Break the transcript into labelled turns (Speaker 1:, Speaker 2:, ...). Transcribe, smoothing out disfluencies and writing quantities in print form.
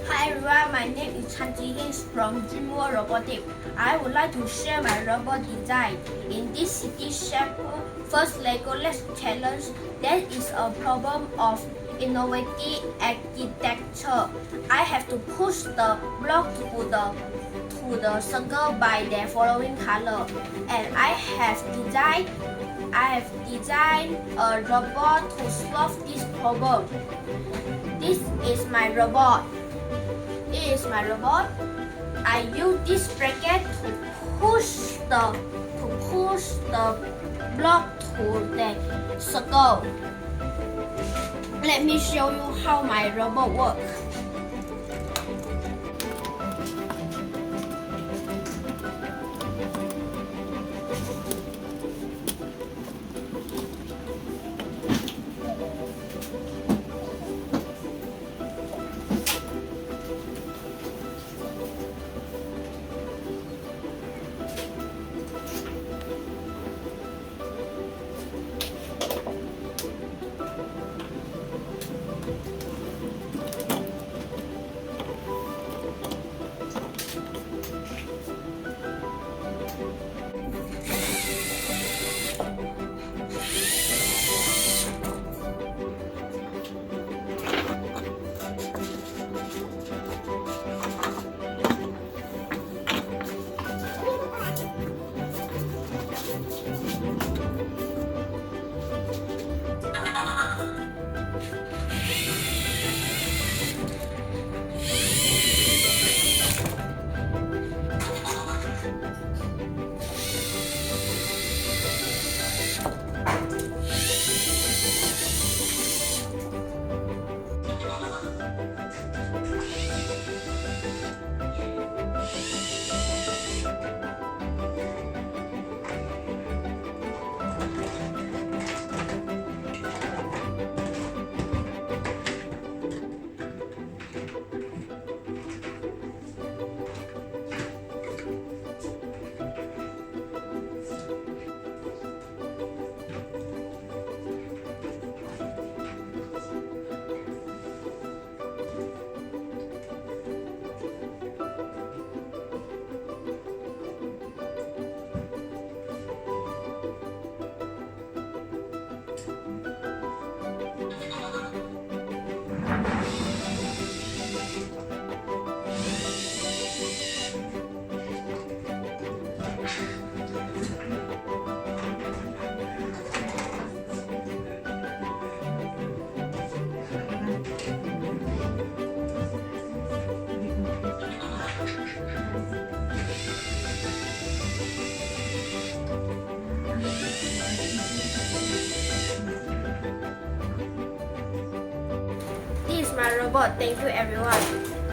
Speaker 1: Hi everyone, my name is Chan Jee Hin from Robotics. I would like to share my robot design. In this city shape first LEGO challenge, there is a problem of innovative architecture. I have to push the block to the circle by their following color, and I have designed a robot to solve this problem. This is my robot. I use this bracket to push the block to the circle. Let me show you how my robot works. This is my robot. Thank you everyone.